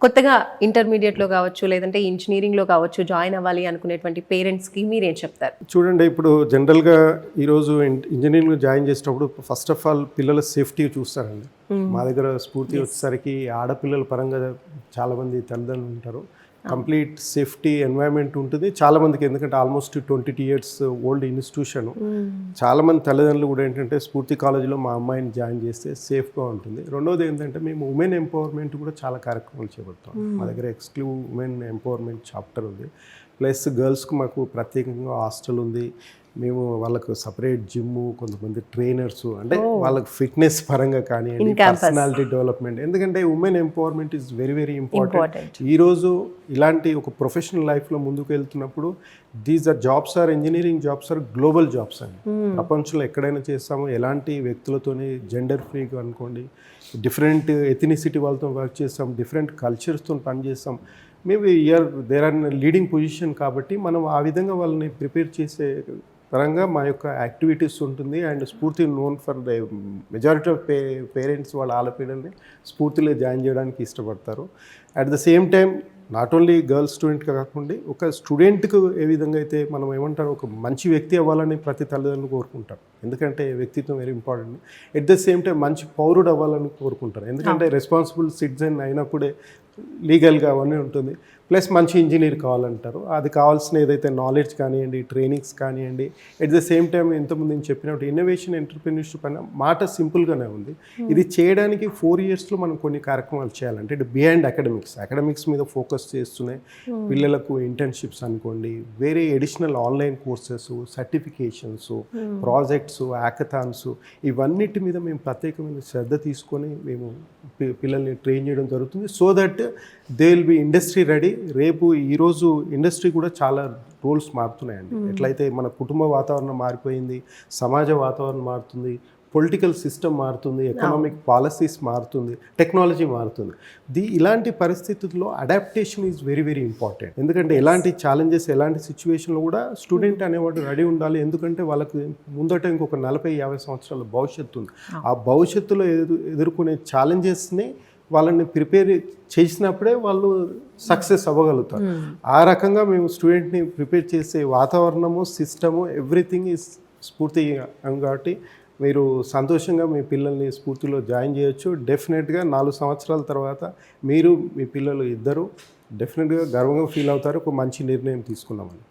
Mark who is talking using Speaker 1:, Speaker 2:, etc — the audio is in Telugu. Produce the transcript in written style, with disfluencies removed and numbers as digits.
Speaker 1: కొత్తగా ఇంటర్మీడియట్లో కావచ్చు, లేదంటే ఇంజినీరింగ్‌లో కావచ్చు జాయిన్ అవ్వాలి అనుకునేటువంటి పేరెంట్స్‌కి మీరేం చెప్తారు?
Speaker 2: చూడండి, ఇప్పుడు జనరల్‌గా ఈరోజు ఇంజనీరింగ్‌లో జాయిన్ చేసేటప్పుడు ఫస్ట్ ఆఫ్ ఆల్ పిల్లల సేఫ్టీ చూస్తారండి. మా దగ్గర స్ఫూర్తి వచ్చేసరికి ఆడపిల్లల పరంగా చాలామంది తల్లిదండ్రులు ఉంటారు. కంప్లీట్ సేఫ్టీ ఎన్వైరన్మెంట్ ఉంటుంది చాలామందికి, ఎందుకంటే ఆల్మోస్ట్ 22 ఇయర్స్ ఓల్డ్ ఇన్స్టిట్యూషన్. చాలామంది తల్లిదండ్రులు కూడా ఏంటంటే స్ఫూర్తి కాలేజీలో మా అమ్మాయిని జాయిన్ చేస్తే సేఫ్గా ఉంటుంది. రెండోది ఏంటంటే మేము ఉమెన్ ఎంపవర్మెంట్ కూడా చాలా కార్యక్రమాలు చేపడతాం. మా దగ్గర ఎక్స్క్లూజివ్ ఉమెన్ ఎంపవర్మెంట్ చాప్టర్ ఉంది. ప్లస్ గర్ల్స్కి మాకు ప్రత్యేకంగా హాస్టల్ ఉంది. మేము వాళ్ళకు సపరేట్ జిమ్, కొంతమంది ట్రైనర్స్, అంటే వాళ్ళకి ఫిట్నెస్ పరంగా కానివ్వండి, పర్సనాలిటీ డెవలప్మెంట్. ఎందుకంటే women empowerment is very very important. ఈరోజు ఇలాంటి ఒక ప్రొఫెషనల్ లైఫ్లో ముందుకు వెళ్తున్నప్పుడు these are jobs or engineering jobs or global jobs అండి. ప్రపంచంలో ఎక్కడైనా చేస్తామో, ఎలాంటి వ్యక్తులతోని జెండర్ ఫ్రీగా అనుకోండి, డిఫరెంట్ ఎథనిసిటీ వాళ్ళతో వర్క్ చేస్తాం, డిఫరెంట్ కల్చర్స్తో పనిచేస్తాం. Maybe there are leading position కాబట్టి మనం ఆ విధంగా వాళ్ళని ప్రిపేర్ చేసే పరంగా మా యొక్క యాక్టివిటీస్ ఉంటుంది. And Spoorthi known for the majority of parents వాళ్ళ ఆడపిల్లల్ని స్ఫూర్తిలో జాయిన్ చేయడానికి ఇష్టపడతారు. At the same time not only girls స్టూడెంట్గా కాకుండా ఒక స్టూడెంట్కు ఏ విధంగా అయితే మనం ఏమంటారు, ఒక మంచి వ్యక్తి అవ్వాలని ప్రతి తల్లిదండ్రులు కోరుకుంటారు. ఎందుకంటే వ్యక్తిత్వం very important. At the same time మంచి పౌరుడు అవ్వాలని కోరుకుంటారు. ఎందుకంటే రెస్పాన్సిబుల్ సిటిజన్ అయినప్పుడే లీగల్గా అవన్నీ ఉంటుంది. ప్లస్ మంచి ఇంజనీర్ కావాలంటారు. అది కావాల్సిన ఏదైతే నాలెడ్జ్ కానివ్వండి, ట్రైనింగ్స్ కానివ్వండి, ఎట్ ద సేమ్ టైం ఇంతకుముందు నేను చెప్పినట్టు ఇన్నోవేషన్ ఎంటర్‌ప్రెన్యూర్‌షిప్ అన్న మాట సింపుల్గానే ఉంది. ఇది చేయడానికి 4 ఇయర్స్లో మనం కొన్ని కార్యక్రమాలు చేయాలంటే ఇటు బిహైండ్ అకాడమిక్స్ మీద ఫోకస్ చేస్తూనే పిల్లలకు ఇంటర్న్షిప్స్ అనుకోండి, వేరే additional online courses, certifications, projects, hackathons, ఇవన్నిటి మీద మేము ప్రత్యేకమైన శ్రద్ధ తీసుకొని మేము పిల్లల్ని ట్రైన్ చేయడం జరుగుతుంది. So that they will be industry ready. రేపు ఈరోజు ఇండస్ట్రీ కూడా చాలా రూల్స్ మారుతున్నాయండి. ఎట్లయితే మన కుటుంబ వాతావరణం మారిపోయింది, సమాజ వాతావరణం మారుతుంది, పొలిటికల్ సిస్టమ్ మారుతుంది, ఎకనామిక్ పాలసీస్ మారుతుంది, టెక్నాలజీ మారుతుంది. ఇలాంటి పరిస్థితుల్లో adaptation is very very important. ఎందుకంటే ఎలాంటి ఛాలెంజెస్, ఎలాంటి సిచ్యువేషన్లో కూడా స్టూడెంట్ అనేవాడు రెడీ ఉండాలి. ఎందుకంటే వాళ్ళకి ముందట ఇంకొక 40-50 సంవత్సరాల భవిష్యత్తు ఉంది. ఆ భవిష్యత్తులో ఎదుర్కొనే ఛాలెంజెస్ని వాళ్ళని ప్రిపేర్ చేసినప్పుడే వాళ్ళు సక్సెస్ అవ్వగలుగుతారు. ఆ రకంగా మేము స్టూడెంట్ని ప్రిపేర్ చేసే వాతావరణము, సిస్టము, ఎవ్రీథింగ్ ఈజ్ స్ఫూర్తి కాబట్టి మీరు సంతోషంగా మీ పిల్లల్ని స్ఫూర్తిలో జాయిన్ చేయొచ్చు. డెఫినెట్గా 4 సంవత్సరాల తర్వాత మీరు, మీ పిల్లలు ఇద్దరు డెఫినెట్గా గర్వంగా ఫీల్ అవుతారు. ఒక మంచి నిర్ణయం తీసుకున్నామని.